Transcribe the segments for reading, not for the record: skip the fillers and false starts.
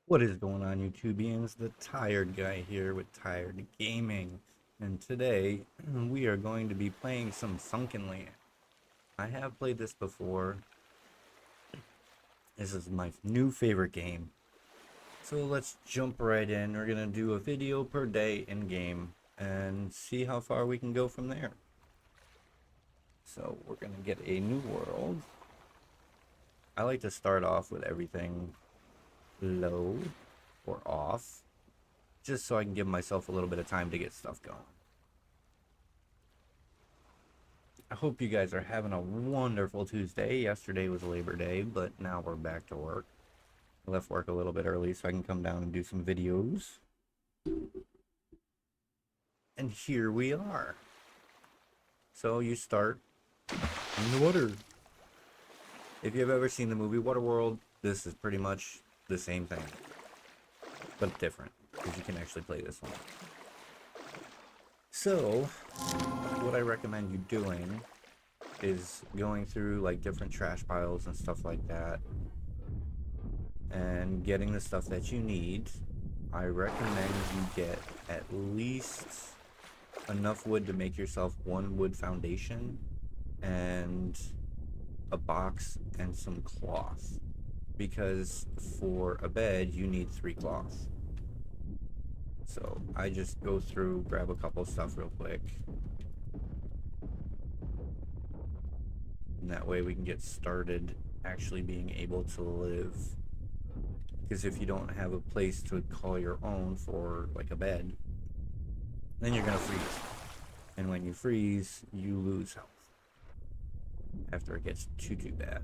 What is going on, YouTubians? The Tired Guy here with Tired Gaming, and today we are going to be playing some Sunkenland. I have played this before. This is my new favorite game. So let's jump right in. We're gonna do a video per day in game and see how far we can go from there. So we're gonna get a new world. I like to start off with everything low or off, just so I can give myself a little bit of time to get stuff going. I hope you guys are having a wonderful Tuesday. Yesterday was Labor Day, but now we're back to work. I left work a little bit early so I can come down and do some videos. And here we are. So you start in the water. If you've ever seen the movie Waterworld, this is pretty much the same thing, but different, because you can actually play this one. So what I recommend you doing is going through like different trash piles and stuff like that and getting the stuff that you need. I recommend you get at least enough wood to make yourself one wood foundation and a box and some cloth, because for a bed you need 3 cloth. So I just go through, grab a couple stuff real quick, and that way we can get started actually being able to live. Because if you don't have a place to call your own for like a bed, then you're gonna freeze, and when you freeze you lose health after it gets too bad.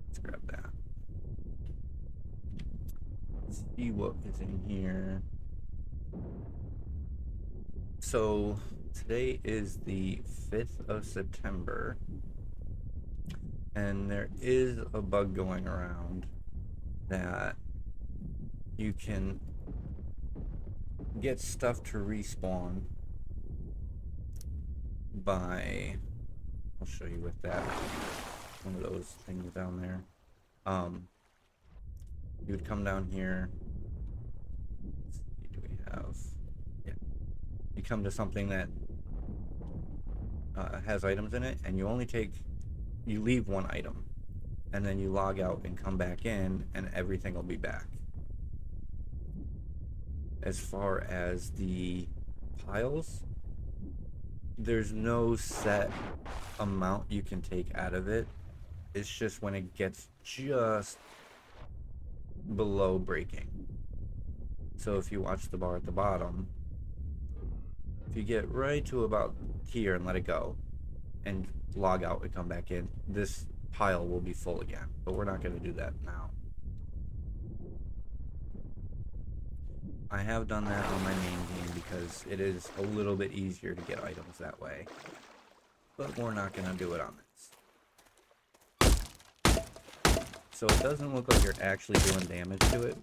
Let's grab that. Let's see what is in here. So today is the 5th of September, and there is a bug going around that you can get stuff to respawn by, I'll show you with that, one of those things down there. You would come down here. Let's see, do we have, yeah, you come to something that has items in it, and you leave one item, and then you log out and come back in, and everything will be back. As far as the piles, there's no set amount you can take out of it. It's just when it gets just below breaking. So if you watch the bar at the bottom, if you get right to about here and let it go and log out and come back in, this pile will be full again, but we're not going to do that now. I have done that on my main game because it is a little bit easier to get items that way, but we're not going to do it on this. So it doesn't look like you're actually doing damage to it,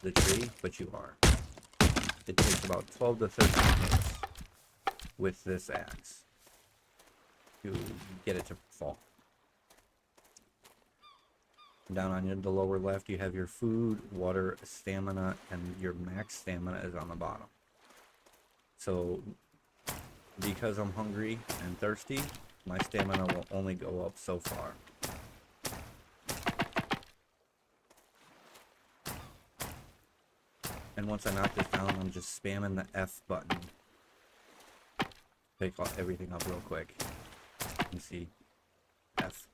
the tree, but you are. It takes about 12 to 13 hits with this axe to get it to fall. Down on the lower left, you have your food, water, stamina, and your max stamina is on the bottom. So because I'm hungry and thirsty, my stamina will only go up so far. And once I knock this down, I'm just spamming the F button. Pick everything up real quick. You see, F.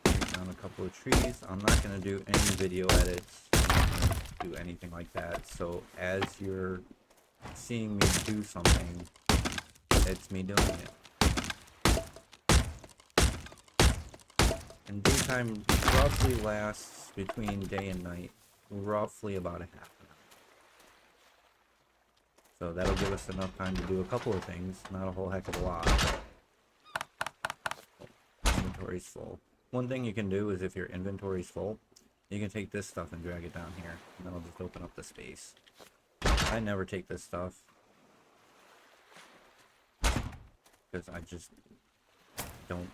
Take down a couple of trees. I'm not going to do any video edits. I'm not going to do anything like that. So as you're seeing me do something, it's me doing it. And daytime roughly lasts between day and night, roughly about a half an hour. So that'll give us enough time to do a couple of things, not a whole heck of a lot. Inventory's full. One thing you can do is if your inventory's full, you can take this stuff and drag it down here, and that'll just open up the space. I never take this stuff because I just don't.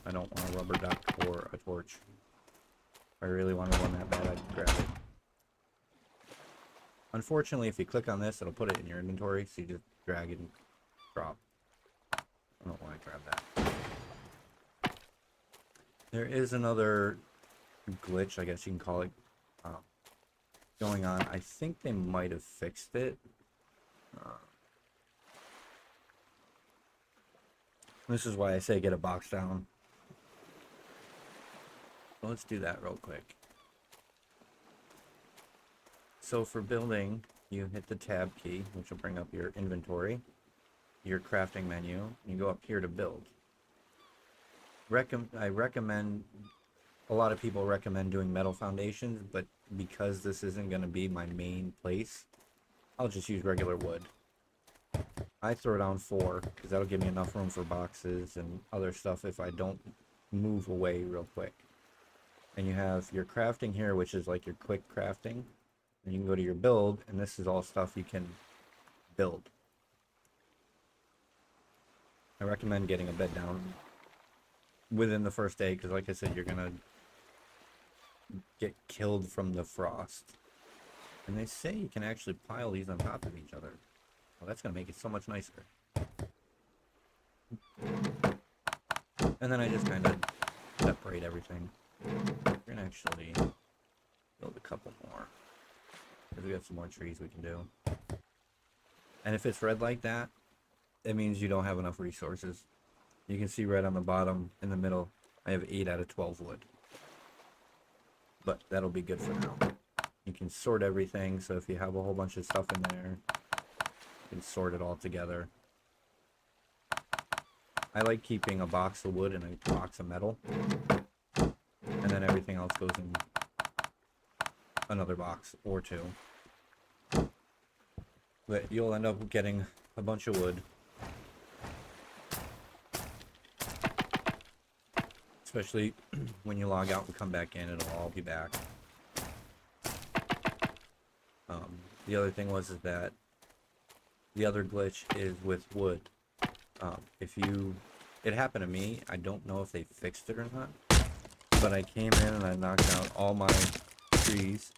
I don't want a rubber duck or a torch. If I really wanted one that bad, I'd grab it. Unfortunately, if you click on this, it'll put it in your inventory, so you just drag it and drop. I don't want to grab that. There is another glitch, I guess you can call it, going on. I think they might have fixed it. This is why I say get a box down. So let's do that real quick. So for building, you hit the tab key, which will bring up your inventory, your crafting menu, and you go up here to build. I recommend, a lot of people recommend doing metal foundations, but because this isn't going to be my main place, I'll just use regular wood. I throw down 4, because that'll give me enough room for boxes and other stuff if I don't move away real quick. And you have your crafting here, which is like your quick crafting. And you can go to your build, and this is all stuff you can build. I recommend getting a bed down within the first day, because like I said, you're gonna get killed from the frost. And they say you can actually pile these on top of each other. Well, that's gonna make it so much nicer. And then I just kind of separate everything. We're gonna actually build a couple more, because we have some more trees we can do. And if it's red like that, it means you don't have enough resources. You can see right on the bottom in the middle, I have 8 out of 12 wood. But that'll be good for now. You can sort everything, so if you have a whole bunch of stuff in there, you can sort it all together. I like keeping a box of wood and a box of metal, and then everything else goes in another box or 2. But you'll end up getting a bunch of wood, especially when you log out and come back in. It'll all be back. The other thing is that the other glitch is with wood. It happened to me. I don't know if they fixed it or not, but I came in and I knocked out all my trees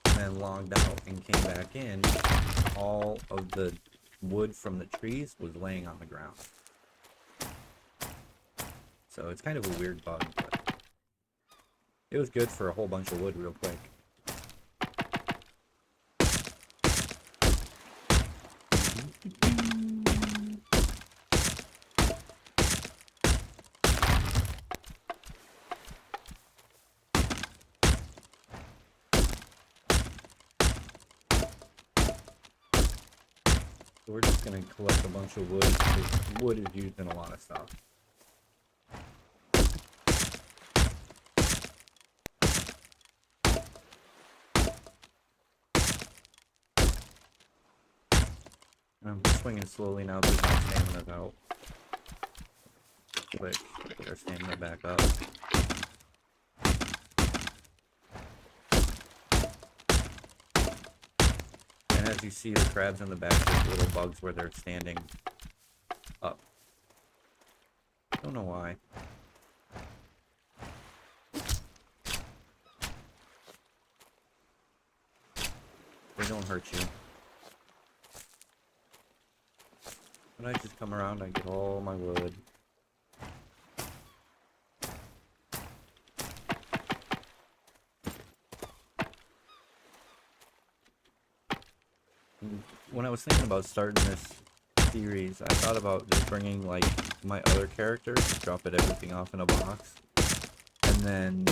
and then logged out and came back in. All of the wood from the trees was laying on the ground. So it's kind of a weird bug, but it was good for a whole bunch of wood real quick. So we're just going to collect a bunch of wood, because wood is used in a lot of stuff. I'm swinging slowly now because my stamina's out. Quick, get our stamina back up. And as you see, the crabs in the back, there's little bugs where they're standing up. Don't know why. They don't hurt you. When I just come around, I get all my wood. When I was thinking about starting this series, I thought about just bringing like my other characters, drop everything off in a box, and then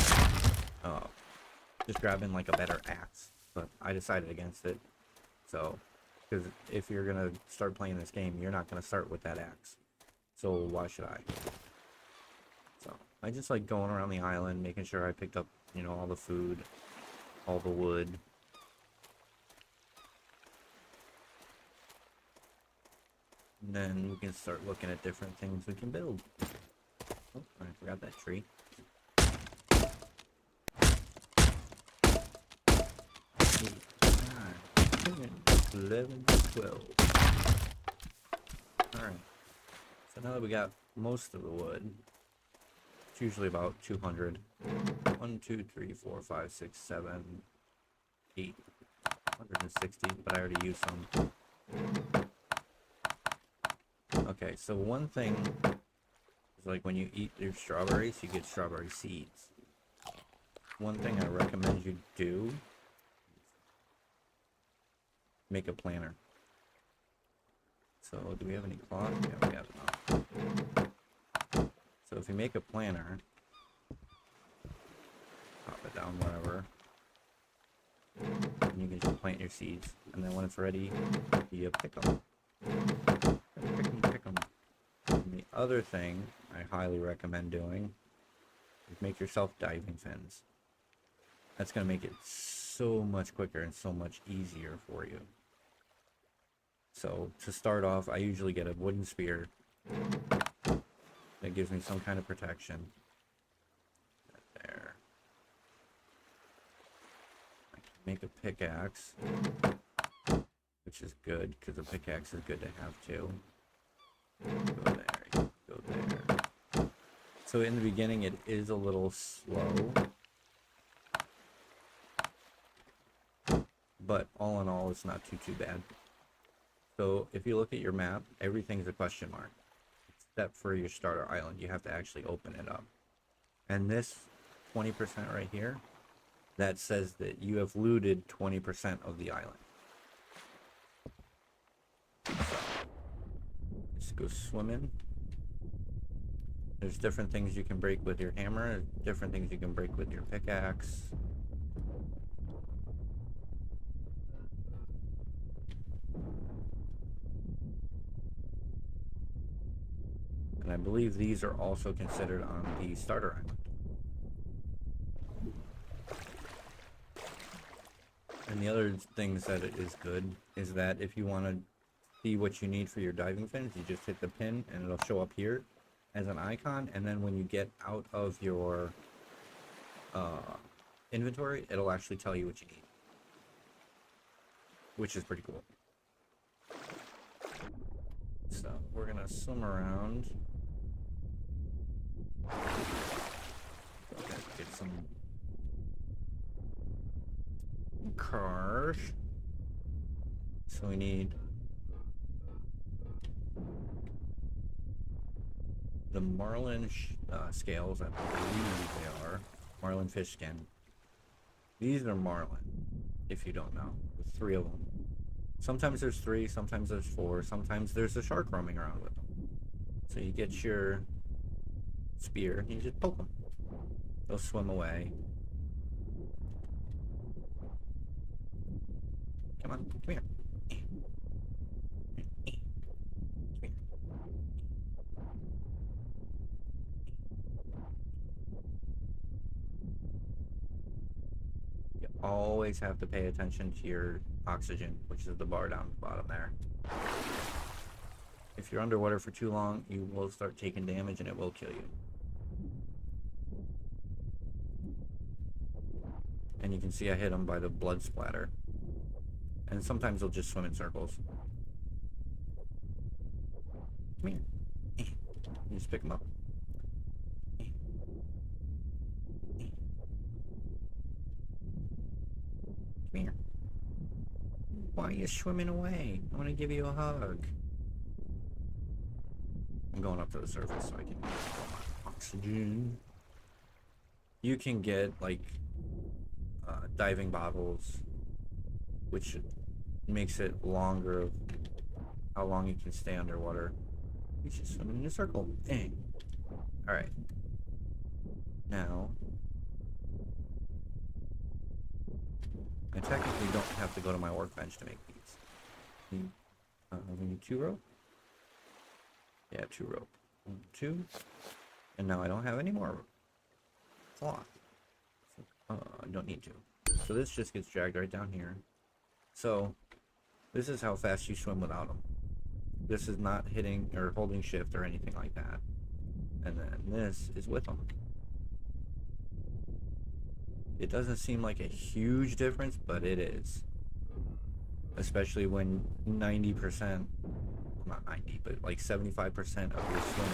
just grabbing like a better axe. But I decided against it. So, because if you're gonna start playing this game, you're not gonna start with that axe. So why should I? So I just like going around the island, making sure I picked up, you know, all the food, all the wood. And then we can start looking at different things we can build. Oh, I forgot that tree. 11, 12. Alright. So now that we got most of the wood. It's usually about 200. 1, 2, 3, 4, 5, 6, 7, 8. 160, but I already used some. Okay, so one thing is like when you eat your strawberries, you get strawberry seeds. One thing I recommend you do, make a planter. So do we have any cloth? Yeah, we have enough. So if you make a planter, pop it down wherever, and you can just plant your seeds, and then when it's ready, you pick them. Pick them. And the other thing I highly recommend doing is make yourself diving fins. That's going to make it so much quicker and so much easier for you. So to start off, I usually get a wooden spear that gives me some kind of protection. There. I can make a pickaxe, which is good because a pickaxe is good to have too. Go there, go there. So in the beginning, it is a little slow, but all in all, it's not too bad. So if you look at your map, everything's a question mark, except for your starter island. You have to actually open it up. And this 20% right here, that says that you have looted 20% of the island. So, let's go swimming. There's different things you can break with your hammer, different things you can break with your pickaxe. And I believe these are also considered on the starter island. And the other things that it is good is that if you want to see what you need for your diving fins, you just hit the pin and it'll show up here as an icon, and then when you get out of your inventory, it'll actually tell you what you need, which is pretty cool. So we're gonna swim around. Okay, get some cars. So we need the marlin scales, I believe they are. Marlin fish skin. These are marlin, if you don't know. There's 3 of them. Sometimes there's 3, sometimes there's 4, sometimes there's a shark roaming around with them. So you get your spear and you just poke them. They'll swim away. Come on, come here. You always have to pay attention to your oxygen, which is the bar down the bottom there. If you're underwater for too long, you will start taking damage and it will kill you. And you can see I hit them by the blood splatter. And sometimes they'll just swim in circles. Come here. You just pick them up. Come here. Why are you swimming away? I want to give you a hug. I'm going up to the surface so I can get my oxygen. You can get like diving bottles, which makes it longer of how long you can stay underwater. You should swim in a circle. Dang. Alright. Now, I technically don't have to go to my workbench to make these. We need 2 rope? Yeah, 2 rope. 1, 2. And now I don't have any more cloth. So, I don't need to. So this just gets dragged right down here. So, this is how fast you swim without them. This is not hitting or holding shift or anything like that. And then this is with them. It doesn't seem like a huge difference, but it is. Especially when 90%, not 90, but like 75% of your swimming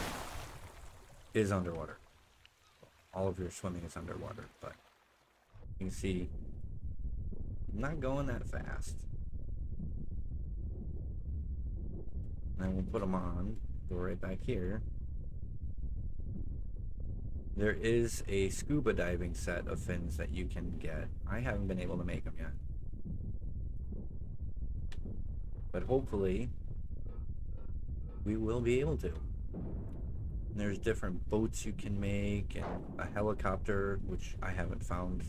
is underwater. All of your swimming is underwater, but you can see I'm not going that fast. And then we'll put them on, go right back here. There is a scuba diving set of fins that you can get. I haven't been able to make them yet. But hopefully, we will be able to. And there's different boats you can make, and a helicopter, which I haven't found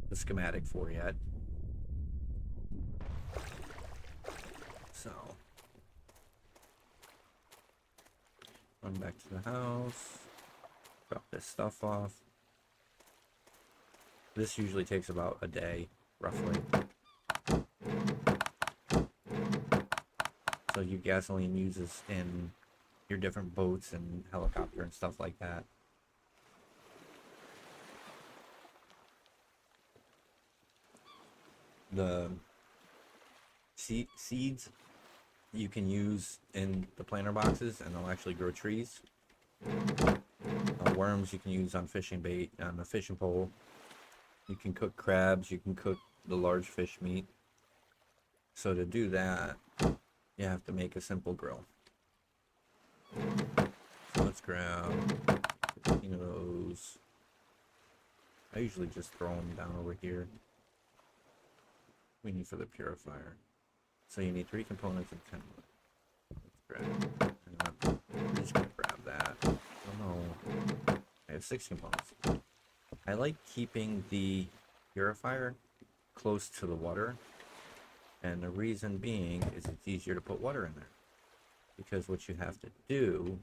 the schematic for yet. So, run back to the house, drop this stuff off. This usually takes about a day, roughly. So your gasoline uses in your different boats and helicopter and stuff like that. The seeds you can use in the planter boxes, and they'll actually grow trees. Worms you can use on fishing bait, on the fishing pole. You can cook crabs, you can cook the large fish meat. So to do that, you have to make a simple grill. So let's grab 15 of those. I usually just throw them down over here. We need for the purifier. So you need 3 components and 10 wood. Let's grab. I'm just gonna grab that. Oh no. I have 6 components. I like keeping the purifier close to the water. And the reason being is it's easier to put water in there. Because what you have to do,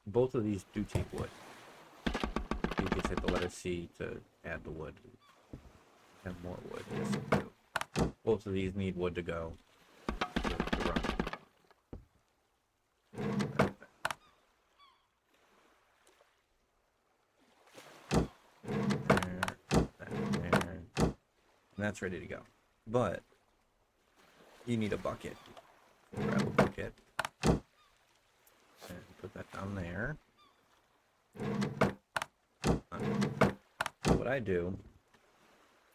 both of these do take wood. You just hit the letter C to add the wood. Have more wood, yes you do. Both of these need wood to go. To run. There. And that's ready to go. But you need a bucket. Grab a bucket and put that down there. So what I do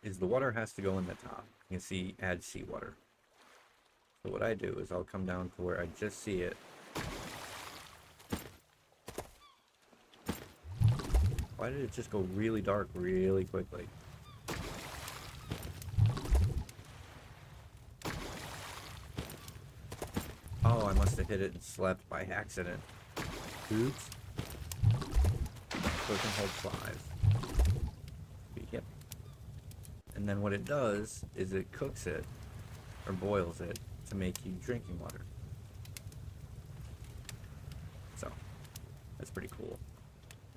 is the water has to go in the top. You can see add seawater. So what I do is I'll come down to where I just see it. Why did it just go really dark really quickly? Oh, I must have hit it and slept by accident. Oops. So it can hold 5. Yep. And then what it does is it cooks it, or boils it, to make you drinking water. So, that's pretty cool.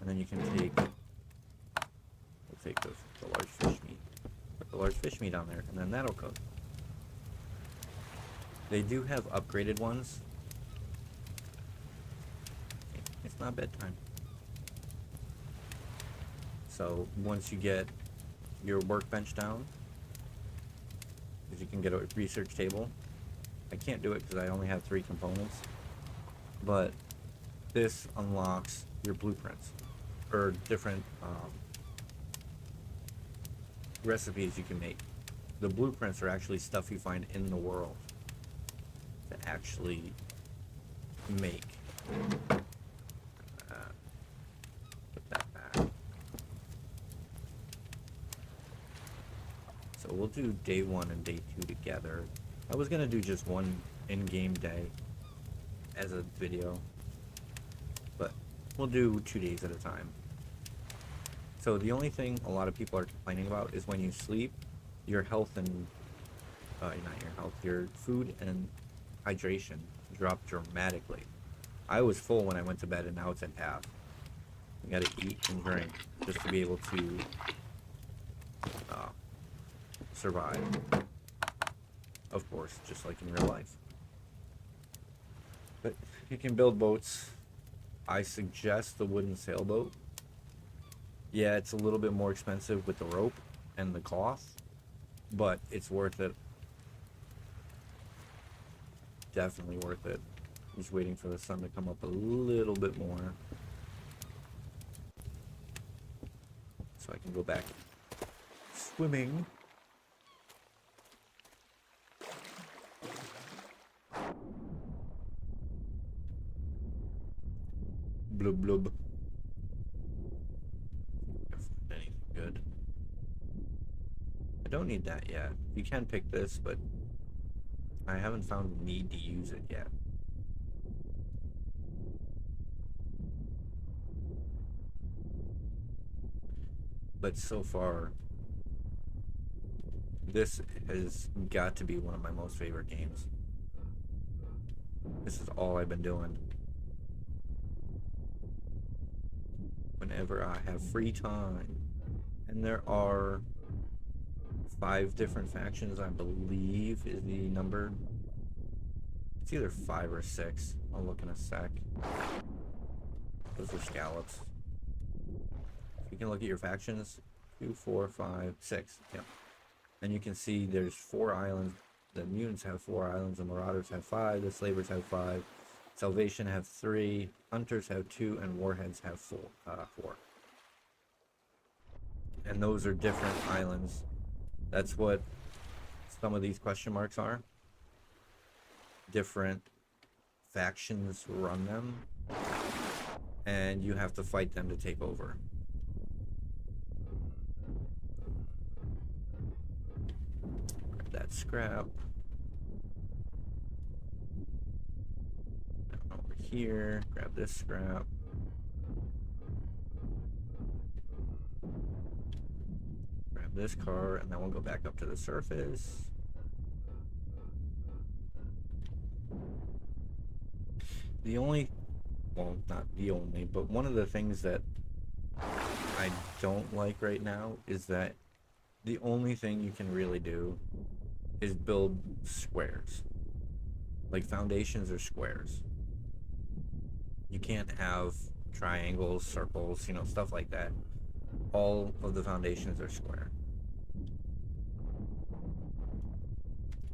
And then you can take, we'll take the large fish meat, put the large fish meat on there, and then that'll cook. They do have upgraded ones. It's not bedtime. So once you get your workbench down, because you can get a research table. I can't do it because I only have 3 components. But this unlocks your blueprints, or different recipes you can make. The blueprints are actually stuff you find in the world to actually make. Put that back. So we'll do day 1 and day 2 together. I was gonna do just one in-game day as a video, but we'll do 2 days at a time. So the only thing a lot of people are complaining about is when you sleep, your health and not your health, your food and hydration drop dramatically. I was full when I went to bed, and now it's at half. You gotta eat and drink just to be able to survive. Of course, just like in real life. But you can build boats. I suggest the wooden sailboat. Yeah, it's a little bit more expensive with the rope and the cloth, but it's worth it. Definitely worth it. Just waiting for the sun to come up a little bit more, so I can go back swimming. Blub blub. If anything good. I don't need that yet. You can pick this, but I haven't found the need to use it yet. But so far, this has got to be one of my most favorite games. This is all I've been doing. Whenever I have free time. And there are 5 different factions, I believe, is the number. It's either 5 or 6. I'll look in a sec. Those are scallops. You can look at your factions. 2, 4, 5, 6. Yeah. And you can see there's 4 islands. The mutants have 4 islands. The marauders have 5. The slavers have 5. Salvation have 3. Hunters have 2. And warheads have 4. And those are different islands. That's what some of these question marks are. Different factions run them, and you have to fight them to take over. Grab that scrap. Over here, grab this scrap. Grab this car, and then we'll go back up to the surface. The only, well, not the only, but one of the things that I don't like right now is that the only thing you can really do is build squares. Like foundations are squares. You can't have triangles, circles, you know, stuff like that. All of the foundations are square.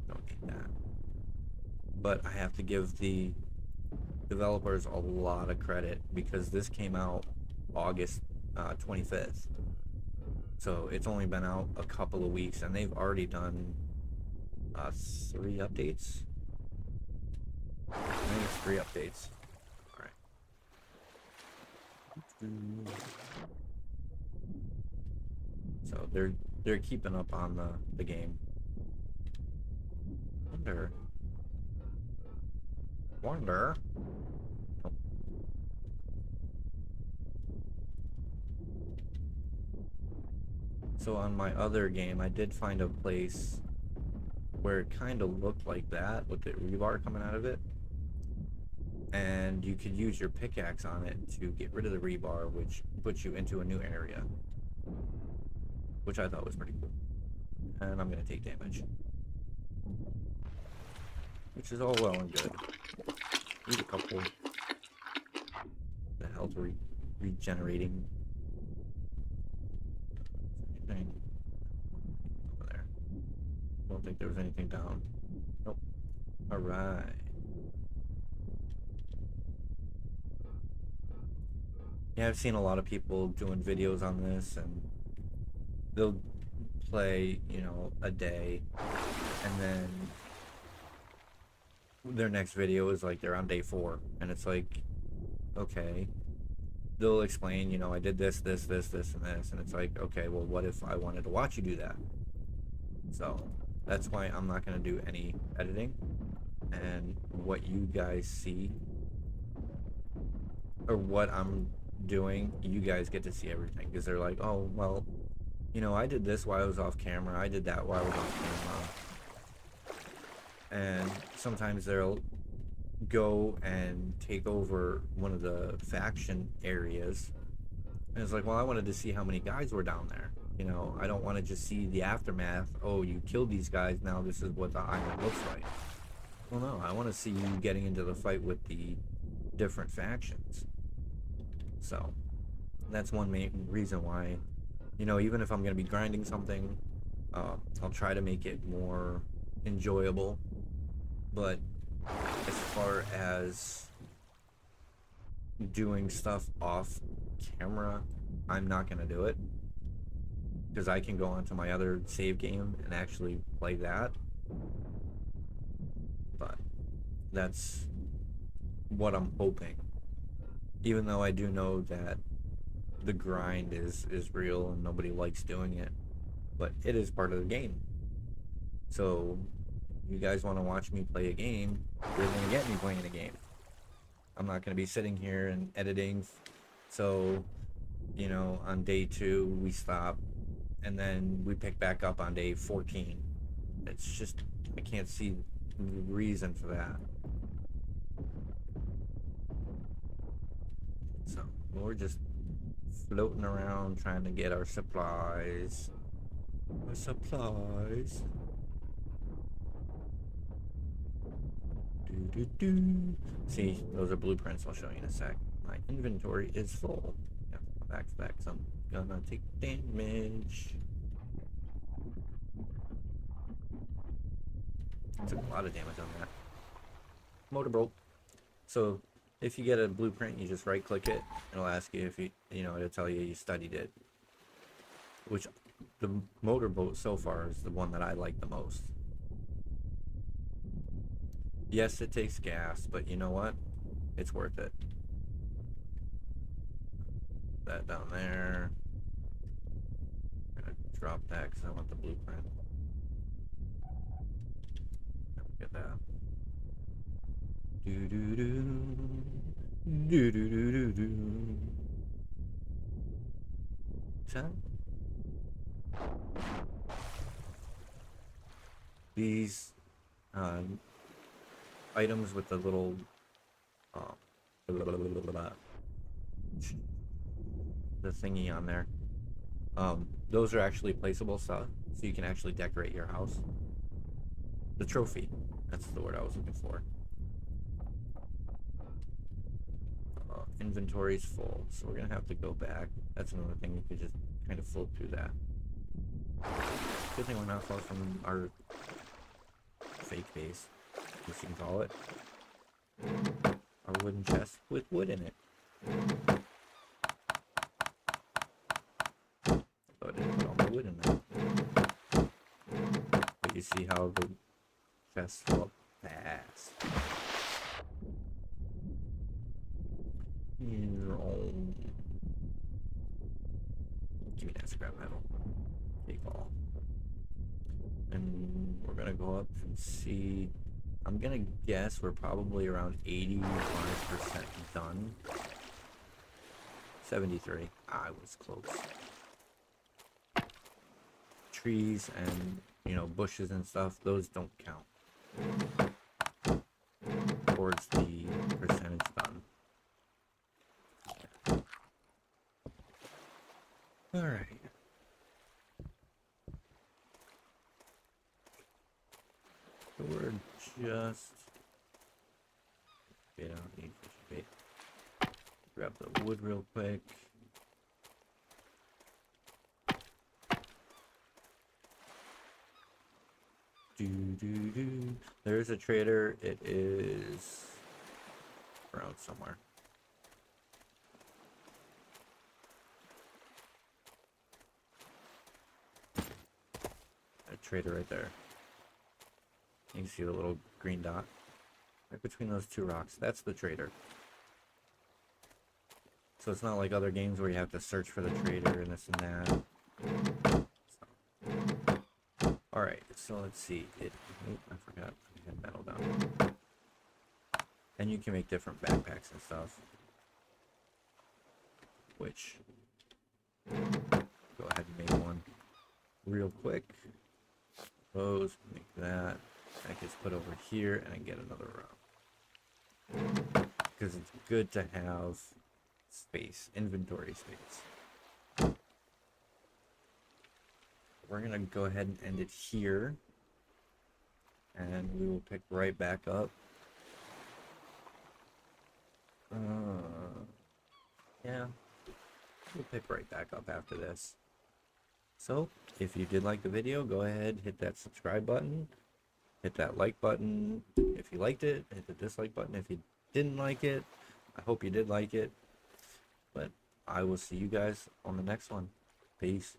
Don't need that. But I have to give the developers a lot of credit because this came out August 25th. So it's only been out a couple of weeks and they've already done 3 updates. I think it's 3 updates. Alright. So they're keeping up on the game. Wonder. Oh. So on my other game, I did find a place where it kind of looked like that with the rebar coming out of it. And you could use your pickaxe on it to get rid of the rebar, which puts you into a new area. Which I thought was pretty cool. And I'm going to take damage. Which is all well and good. Need a couple. The health regenerating. Anything over there? Don't think there was anything down. Nope. Alright. Yeah, I've seen a lot of people doing videos on this, and they'll play, you know, a day, and then their next video is like they're on day 4, and it's like, okay, they'll explain, you know, I did this, and this, and it's like, okay, well, what if I wanted to watch you do that? So that's why I'm not going to do any editing, and what you guys see, or what I'm doing, you guys get to see everything, because they're like, oh, well, you know, I did this while I was off camera, I did that while I was off camera. And sometimes they'll go and take over one of the faction areas, and it's like, well, I wanted to see how many guys were down there. You know, I don't want to just see the aftermath. Oh, you killed these guys, now this is what the island looks like. Well, no, I want to see you getting into the fight with the different factions. So that's one main reason why, you know, even if I'm going to be grinding something, I'll try to make it more enjoyable. But as far as doing stuff off camera, I'm not gonna do it because I can go onto my other save game and actually play that. But that's what I'm hoping. Even though I do know that the grind is real and nobody likes doing it, but it is part of the game. So you guys want to watch me play a game, you're gonna get me playing a game. I'm not gonna be sitting here and editing. So, you know, on day 2 we stop and then we pick back up on day 14. It's just, I can't see the reason for that. So we're just floating around trying to get our supplies. Our supplies. See, those are blueprints. I'll show you in a sec. My inventory is full. I have to come back to that because I'm gonna take damage. Took a lot of damage on that. Motor broke. So if you get a blueprint, you just right click it. It'll ask you if it'll tell you you studied it. Which the motorboat so far is the one that I like the most. Yes, it takes gas, but you know what? It's worth it. That down there. I'm gonna drop that because I want the blueprint. Get that. Do do do do do do do do. These items with the little the thingy on there, those are actually placeable stuff, so you can actually decorate your house. The trophy, that's the word I was looking for. Inventory's full, so we're gonna have to go back. That's another thing, you could just kind of float through that. Good thing we're not far from our fake base, as you can call it. Our wooden chest with wood in it. So I didn't put all my wood in there. But you see how the chests fill up fast. Give me that scrap metal. Take all. And we're gonna go up and see. I'm gonna guess we're probably around 85% done. 73. I was close. Trees and bushes and stuff, those don't count towards the percentage done. All right. So we're just get out the bait. Grab the wood real quick. There's a trader. It is around somewhere. A trader right there. You can see the little green dot right between those two rocks. That's the trader. So it's not like other games where you have to search for the trader and this and that. Alright, so let's see. I forgot I had metal down. And you can make different backpacks and stuff. Which, go ahead and make one real quick. Those, make that. That gets put over here and I get another row. Because it's good to have space, inventory space. We're gonna go ahead and end it here, and we will pick right back up. Yeah, we'll pick right back up after this. So, if you did like the video, go ahead, hit that subscribe button. Hit that like button if you liked it. Hit the dislike button if you didn't like it. I hope you did like it. But I will see you guys on the next one. Peace.